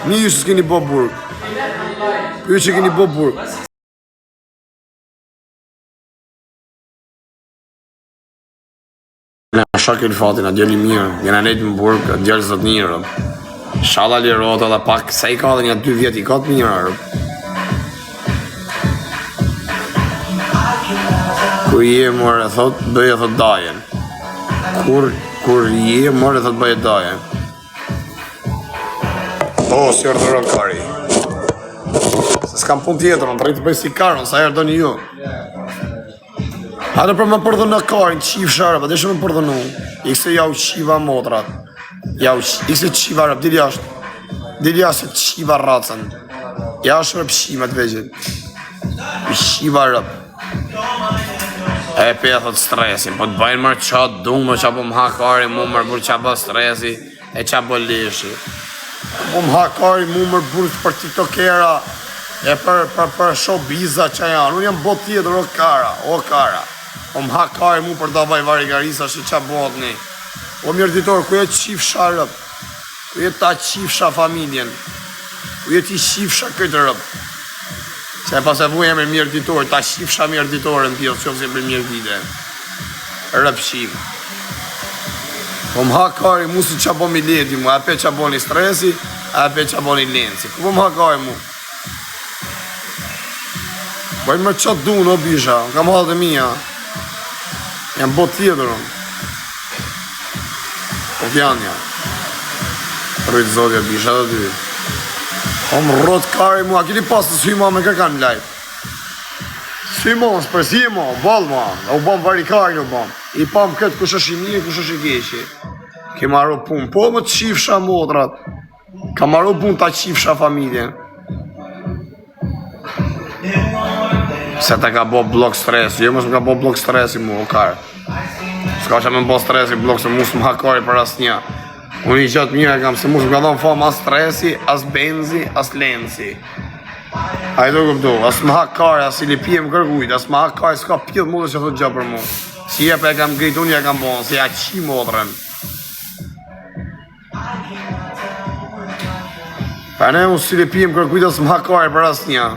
Mi ju që s'keni bo burg. Ju që keni bo burg. Në shakin fatin, a djeli mirë, jena nejtë më burg, a djeli zot njërë. Shala lirota dhe pak, sa i ka dhe një 2 vjet i ka të mirë. Kur je more, thot, bëje thot dajen. Kur je more, thot, bëje dajen. O, si ordërën kari. Se s'kam pun tjetër, në të rritë bëj si karën, sa herë do një ju. Hajde për me përdhënë karin, qif sharëp, dhe shumë me përdhënu. Ikse jau qiva motrat. Ikse qiva rëp, dili ashtë qiva racën. Ja është rëp shimet vegjit. Qiva rëp. E thot stresin, po të bajnë mërë qatë dumë, qa po më hakari mu mërë burë qa po stresi, e qa po leshi. Po më hakari mu mërë burë për tiktokera, e për showbiza qa janë, unë jam bot tjetër, o kara. Po më hakari mu për da vaj varigarisa që qa bot ne. O mjërditor, ku jetë qifsha rëp, ku jetë ta qifsha familjen, ku jetë i qifsha këtë rëp. Se pas e vuj e me mjërditor, ta qifsha mjërditorën tjilë, që fëse për mjërdite. Rëpshim. Po më hakari mu si qa bo mi ledi mu, a pe qa bo një stresi, a pe qa bo një lenci. Ku po më hakari mu? Bajnë më qatë du në bisha, kam halë të mija. Jam bot tjetërën. Po fjanja. Rëjtë zotja bisha dhe dy. O më rrot kari mu, a kili pas të syma me kërkan në lajt. Syma, s'përsi ma, balë ma, u bom varikari u bom. I pam këtë kush është i mirë, kush është i keqi. Ke marru pun, po më të qifsha motrat. Ka marru pun ta qifsha familjen. Se ta ka bo blok stresi, jo mos më ka bo blok stresi mu, o karë. Ska që me më bo stresi blok, se musë më hakari për asë një. Unë i gjatë mirë e kam, se musë më ka dhonë fam as stresi, as benzi, as lenci. Hajdo këptu, as më hakari, as i lipje më kërkujt, as më hakari, s'ka pjellë mu dhe që thot gjë për mu. Si jepe e kam grit, unë ja kam bon, si ja qi modrën. Pa ne unë si lipje më kërkujt, as më hakari për asë një.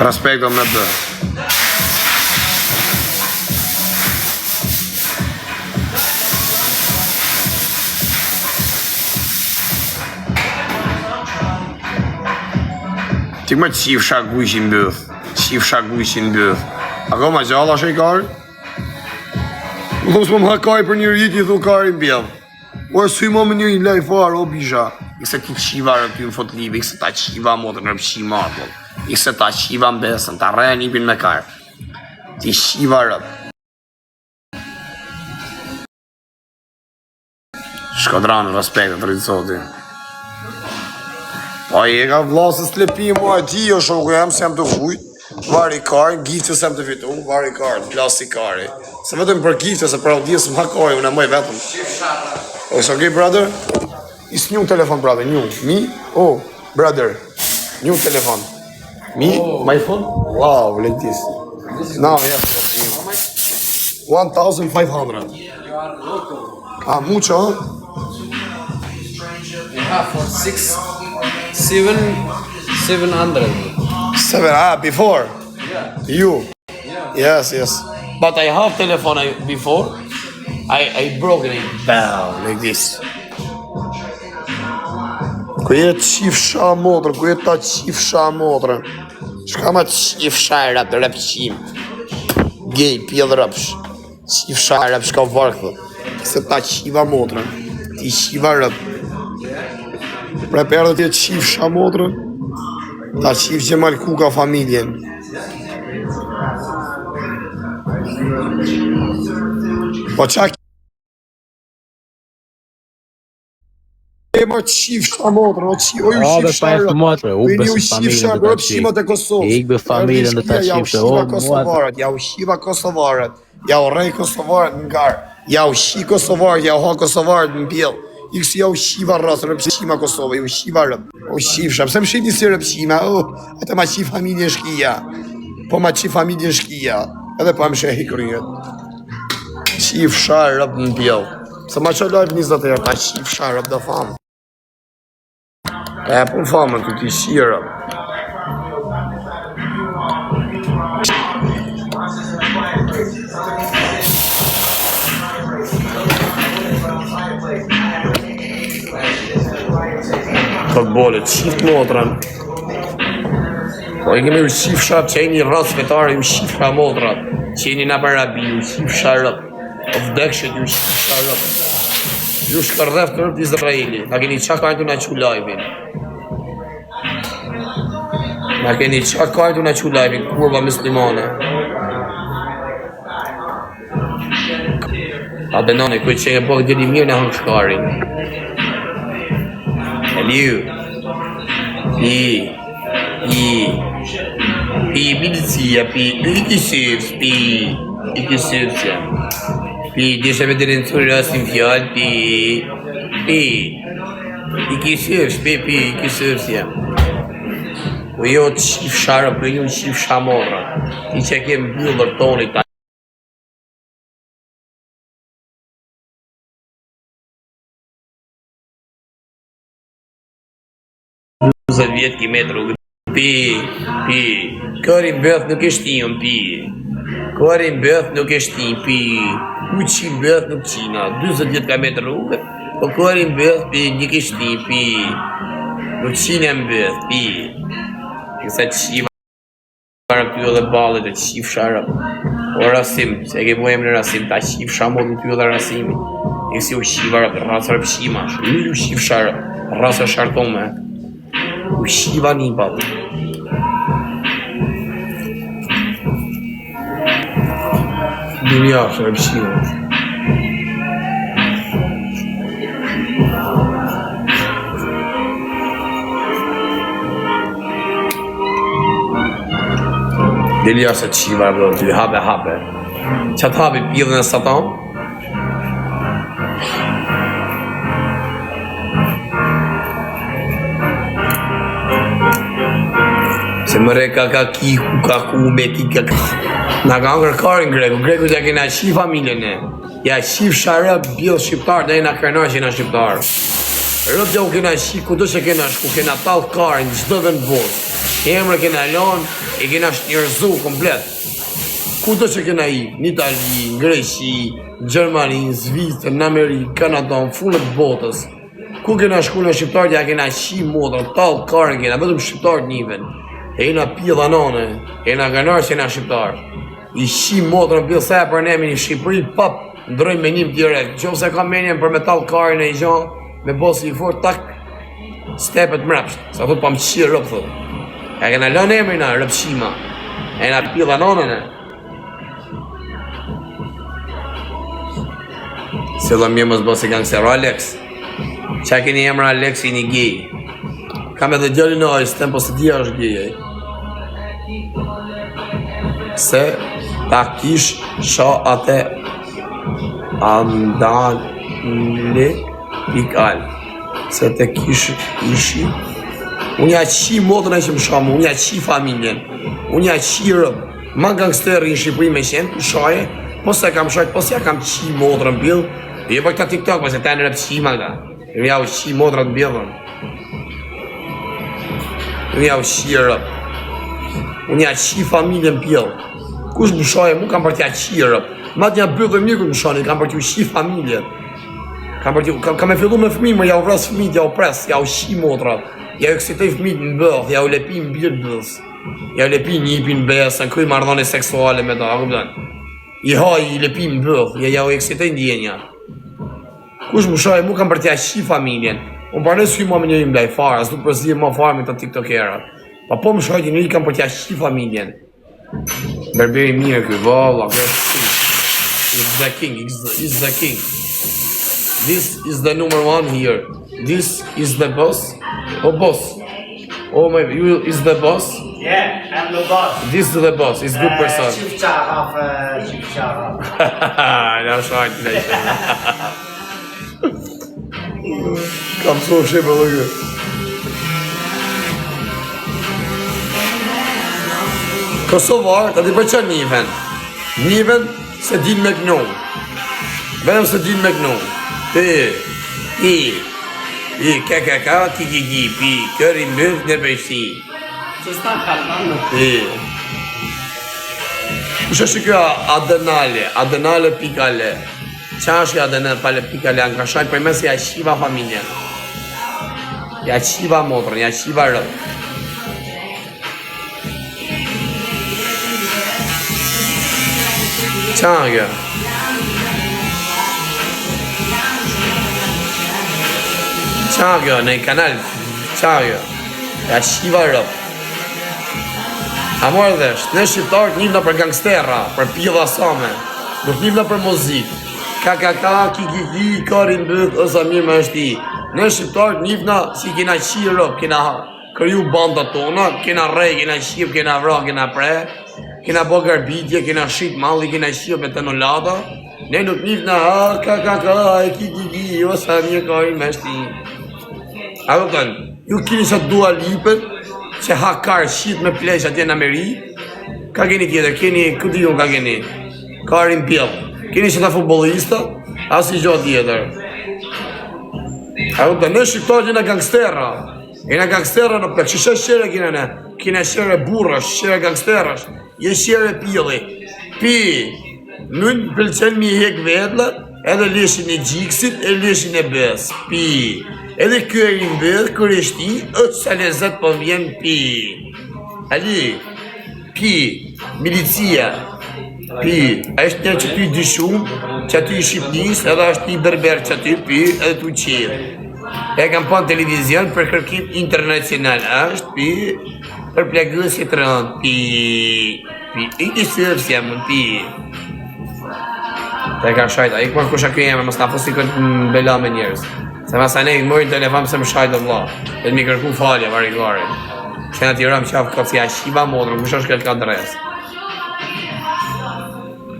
Respekto me bë. Ti më qifsha gujshin bëth. Ako ma gjalla shë i kari? Më thosë më hakaj për një rrit, i thu kari në bjell. O e sy më një i lejfar, o bisha. Ikse ti qiva rëp ty në fot libe, ikse ta qiva motër në rëpshima atë. Ikse ta qiva në besën, ta rejë njipin me karë. Ti qiva rëp. Shkodranë, respektet, rritë soti. Po i e ka vlasës të lepi mua e gjijo shoku jam, se jam të vujt. Vari karë, gifte se jam të fitu, vari karë, plasi karë. Se vetëm për gifte, se për audijës më hakoj, unë e mëj vetëm. It's okay, brother? It's new telephone, brother, new. Me? Oh, brother. New telephone. Me? Oh. My phone? Wow, like this. Now, yes. 1,500. You are local. Ah, mucho, huh? Yeah, for 700. 7, before? Yeah. You? Yeah. Yes. But I have telephone before. I broke it down like this. Ku jetë qifsha motrë, ku jetë ta qifsha motrë. Shka ma qifsha e rap, rapqim. Gej, pjellë rapsh. Qifsha e rap, shka varkë. Se ta qiva motrë. Ti qiva rap. Pre për dhe ti jetë qifsha motrë. Ta qif Gjemal Kuka familjen. Po qa e më qifsha motrë, o ju qifsha rëp, vini ju qifsha rëp shimat e Kosovës. Ik be familjen dhe ta qifsha, ja u shiva Kosovarët, ja u rej Kosovarët në garë, ja u shi Kosovarët, ja u ha Kosovarët në bjellë. Ikës ja u shiva rësë, rëp shima Kosovë, ju shiva rëp, o qifsha, pëse më shqit një si rëp shima, atë ma qif familjen shkia, po ma qif familjen shkia, edhe pa më shë hikërjet. Qifsha rëp në bjellë. Se ma që live 20 herë, ta shif sharëp dhe famë. E pun famën të ti shirëp. Të bolet, shif motrën. Po i kemi u shif sharëp që e një rrasë fetare, ju shif ka motrat. Që e një në parabi, ju shif sharëp. O vdekshët, ju shif sharëp. Ju shkërdhef të rëpt Izraeli. Na keni qa kajtu na që live-in. Na keni qa kajtu na që live-in, kurva muslimane. A benone, kuj që e bëgë gjeni mirë në hëngë shkarin. Eliu. Pi milësia, pi i kësërs jam. Pi desha me të rëndësur rasin fjallë, i kësërs jam. Po jo të shif sharë, për ju shif shamorra. I që kemë bëllër toni ta. 20 vjetë ki me rrugë. Pi, kërin bëth nuk e shtijon, pi. Kërin bëth nuk e shtin, pi. Uqin bëth nuk qina, 20 vjetë ka me rrugë. Po kërin bëth, pi, nuk e shtin, pi. Nuk qinem bëth, pi. Kësa qiva këtu edhe balet e qif sharap. O rasim, se ke po emre rasim, ta qif shamot në ty edhe rasimi. Kësi u qiva rasar pëshimash, u qif sharap, rasar shartome. U shiva një batë. Dunja shërë pëshiva. Dilja se qiva dhe ty hape. Qatë hapi pjidhën e satan? Se më re ka ku me ki ka. Na ka angër karin Greku që kena qi familjen e. Ja qif sharëp bjell shqiptar dhe e na krenar që jena shqiptar. Rëp që u kena qi ku do që kena shku, kena talë karin, qdo dhe në botë. Emre kena lon, e kena shnjërzu komplet. Ku do që kena i? Në Itali, në Greqi, në Gjermani, në Zvicër, në Amerikë, Kanada, në fundet botës. Ku kena shku në shqiptar që ja kena qi modrë, talë karin kena, vetëm shqiptar njëven. E jena pjella nane, e jena ganar që jena shqiptar. I shim motrën pjellë sa e për nemi një Shqipëri, pap, ndrojmë menim direkt. Qo se ka menjen për metal karin e i gjan, me bosi i fort, tak, stepet mrepsht. Sa thot pa më qirë rëpë, thot. E kena lën emrina, rëpshima. E jena pjella nanën e. Se dhe mjë mësë bosi gangster Alex. Qa keni emra Alex i një gej. Kam edhe gjëri në ajstem, po se dhja është gjej. Se ta kish sha ate andali pikal. Se te kish ishi. Unë ja qi modën e që më shamu, unë ja qi familjen. Unë ja qi rëbë. Ma gangsteri në Shqipëri me qenë, në shaje. Po se kam shajt, po se ja kam qi modrën bjellë. E jo për këta TikTok, po se ta në rëpë qima ka. Unë ja u qi modrën bjellën. Unë ja u shirëp. Unë ja qi familjen pjellë. Kush më shaje, mu kam për t'ja qirëp. Ma t'ja bëdhe mirë kër më shani, kam për t'ju qi familjen. Kam e fillu me fëmi, më ja u vras fëmijt, ja u pres, ja u qi motrat. Ja u eksitoj fëmijt në bëth, ja u lepi në birë bëthës. Ja u lepi një ipi në besën, këj mardhane seksuale me ta, këpëtan. I haj, i lepi në bëth, ja u eksitoj ndjenja. Kush më shaje, mu kam për t'ja qi familjen. Unë parë nësë ma me njëri mblaj farë, asë nuk përzirë ma farë me të tiktokerat. Pa po më shajti njëri kam për t'ja qi familjen. Berberi mirë këj, valla, he's the king, he's the king. This is the number one here. This is the boss. Oh, boss. Oh my, you is the boss? Yeah, I'm the boss. This is the boss, he's good person. Chief Charaf, Chief Charaf. Ja, shajt, ne. Kam so shqipë dhe kjo. Kosovar, ta di për që njëven? Njëven se din me kënohë. Vedem se din me kënohë. Kaka, kiki, pi, këri mbëth në përshti. Që s'ta kalman? Kush është kjo adenale pikale? Qa është kjo adenale pale pikale? Nga shaj për mes ja qiva familjen. Ja qiva motrën, ja qiva rëd. Qa kjo? Qa kjo në i kanal? Qa kjo? Ja qiva rëd. A morë dhesh, ne shqiptarët njivna për gangstera, për pjella same, nuk njivna për muzik. Kiki, karin bëth, ose mirë më është i. Ne shqiptarët njivna si kena qirë, kena kryu bandat tona, kena rej, kena qip, kena vra, kena pre, kena bo garbitje, kena shqit malli, kena qip me të në lada. Ne nuk njivna, kiki, ose mirë karin më është i. A do tënë, ju kini sa Dua Lipën, që hakar shqit me plesh atje në Ameri, ka keni tjetër, keni, këtë ju ka keni, Karin Pjell, keni që ta futbolista, as i gjotë tjetër. A u të në shqiptarë jena gangstera, në për që shere kene ne, kene shere burrash, shere gangsterash, je shere Pjelli, pi, nënë pëlqen mi hek vetlat, edhe leshin e gjiksit, e leshin e bes, pi. Edhe kjo e rimbedh, kërështi, është sa lezet po vjen pi. Ali, pi, milicia, pi, është një që ty dyshum, që aty i Shqipnis, edhe është një berber që aty pi, edhe tu qirë. E kam pa në televizion për kërkim internacional, është pi, për plagësi të rëndë, pi, i sërës jam, pi. Te ka shajta, i këma kusha kjo jeme, mësë na fosi këtë në bela me njerës. Se masa ne i mërin telefon pëse më shajtë vla, e mi kërku falja varigare. Se në tjera më qafë këtë si a shiba modrë, kush është këtë ka dres.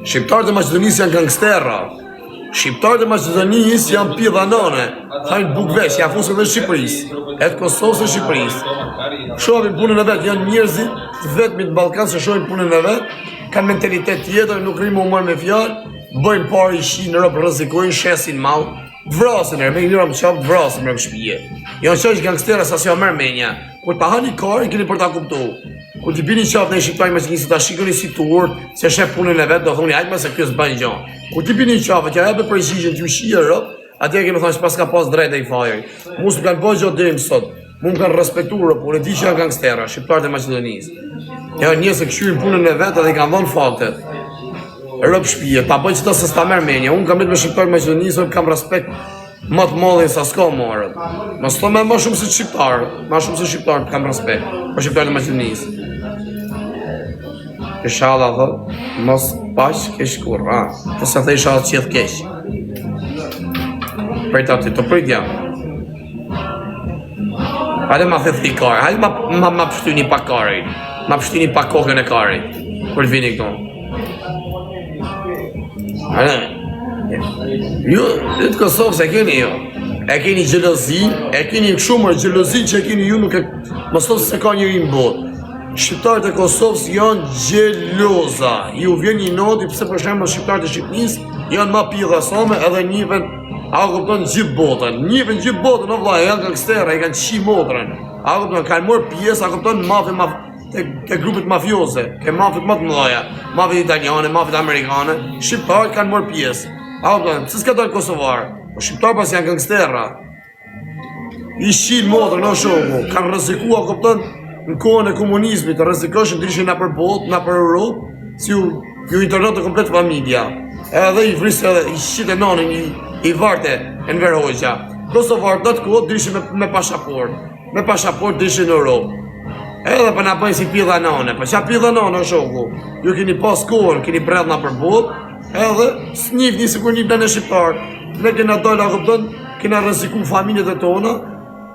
Shqiptarët e Maqedonisë janë gangstera. Shqiptarët e Maqedonisë janë pidhanone, hajnë bukvesh, janë fusën dhe Shqipërisë, edhe Kosovës e Shqipërisë. Shohim punën e vetë, janë njerëzit vetëmi të Ballkan se shohin punën e vetë, kanë mentalitet tjetër, nuk rrimë u marrë me fjalë, bëjnë parë i shi në rëpë rëzikojnë, shesin malë, vrasin me njëra më qapë, vrasin me shpije. Janë që është gangstera sa si o mërë menja. Kur ta hani kari, keni për ta kuptu. Kur t'i bini qapë në i shqiptaj me që njësi ta shikoni si tur, se shep punën e vetë, do thoni hajtë me se kjo s'bën gjanë. Kur t'i bini qapë, t'ja jebe përgjigjen t'ju shije rëpë, atje kemi thonë që pas ka pas drejt e i fajër. Mu s'u kanë bëjë gjatë dhe mësot. Mu më kanë respektu rëpë, unë e di që janë gangstera, shqiptarët e Maqedonisë. Janë njëse këshyrin punën e vetë dhe i kanë dhënë faktet. Rëpë shpije, ta bëjë që ta se s'ta merë menja, unë kam litë me shqiptarë Maqedonisë, kam respekt më të modhin sa s'ka morët. Më s'to me më shumë se shqiptarë, më shumë se shqiptarë kam respekt, për shqiptarë të Maqedonisë. Ishala thot, mos pash kesh kur, të se the ishala qëtë kesh. Për të aty, të përit jam. Hale ma thethi kare, hale ma pështyni pa kare, ma pështyni pa kokën e kare, kur të vini këto. Ju, të Kosovës e keni jo, e keni gjelozi, e keni shumër gjelozi që e keni ju nuk e, mësot se ka njëri në botë. Shqiptarët e Kosovës janë gjeloza, ju vjen një noti pëse për shemë shqiptarët e Shqipnisë janë ma pidhasame edhe njëven, a kupton gjithë botën, o vla, janë gangstera, i kanë qi motrën, a kupton, kanë morë pjesë, a kupton mafi te grupet mafioze, ke mafit më të mëdhaja, mafit italiane, mafit amerikane, shqiptarët kanë morë pjesë. A kupton, se s'ka dalë Kosovarë, po shqiptarë pas janë gangstera. I shinë motrën, o shoku, kanë rrezikua, kupton, në kohën e komunizmit, të rrezikoshin të ishin na për botë, na për Europë, si ju internet të komplet familja. Edhe i vrisë edhe i shqite nonin, i varte e në Verhoqja. Kosovarët në të kohët drishin me pashaport drishin në Europë. Edhe për na bëjnë si pidha nane, për qa pidha nane o shoku, ju keni pas kohën, keni bredhna për botë, edhe s'njif një sikur një në shqiptarë, ne kena dojnë a këptën, kena rreziku familjet e tona,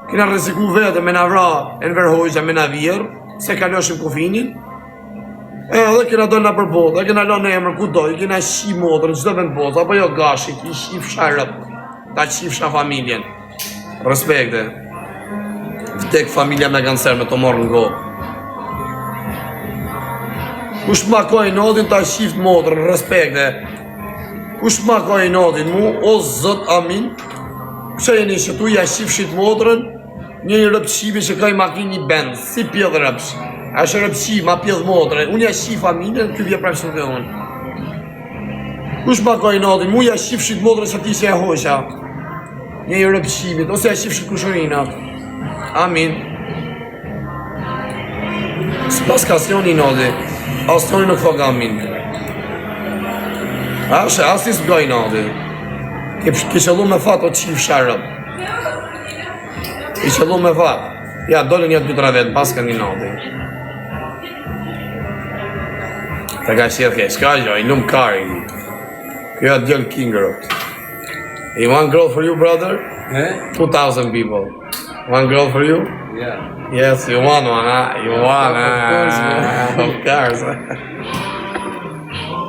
kena rreziku vete me na vra e në Verhoqja, me na vjerë, se kaloshim kufinin, edhe kena dojnë na për botë, e kena lonë e emër ku dojnë, kena shi motrën, qdo vend botë, apo jo gashit, i shifsha rëp, ta qifsha familjen, respekte. Vdek familja me kancer me të morë në go. Kush ma ka i notin ta shift motrën, respekte. Kush ma ka i notin mu, o zët amin, Që jeni që tu ja shifshit motrën, një rëpshimi që ka i makin një bend, si pjedh rëpsh. A është rëpshim, ma pjedh motrën, unë ja shif familjen, ky vje prapë shumë dhe unë. Kush ma ka i natin, mu ja shifshit motrën që ti që e hoqa. Një rëpshimit, ose ja shifshit kushërinat. Amin. S'pas ka asjoni i nati, asjoni nuk thok amin. Asi s'ga i nati. Ki qëllu me fat o qif sharëp. Ki qëllu me fat. Ja, dole një 2-3 vetë, pas ka një nati. Të ka qëtë ke, s'ka gjoj, nuk kari. Kjo e djel kingerot. You want girl for you, brother? 2,000 people. One girl for you? Yeah. Yes, you want one, huh? You want, Of course.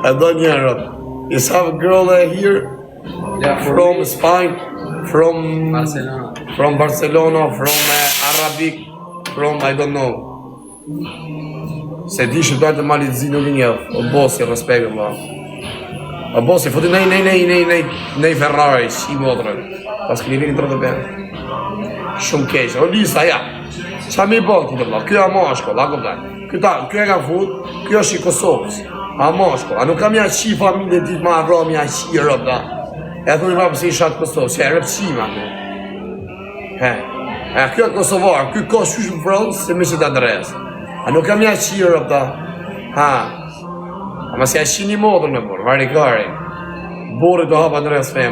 I don't know. You have a girl here? Yeah, From Spain, from Barcelona. from Barcelona, from Arabic, from I don't know. Se di shqiptar të malit zi nuk një, o bosi, respekt, ma. O bosi, foti nej Ferrari, shi motrën, pas këni vini 30 ben. Shumë keq, o lisa, ja. Qa mi bon ti të vla, kjo a mashko, la këptaj. Kjo e ka fut, kjo është i Kosovës. A mashko, a nuk kam ja qi familje dit ma arrom ja qi rëp da. E thunë nga pëse i shatë Kosovë, që e rëpësima në. Kjo e Kosovar, kjo ka shush më frëndë, se me që të adres. A nuk kam ja qi rëp da. A ma si ja qi një modër me borë, varikari. Borë të hapa në res femë.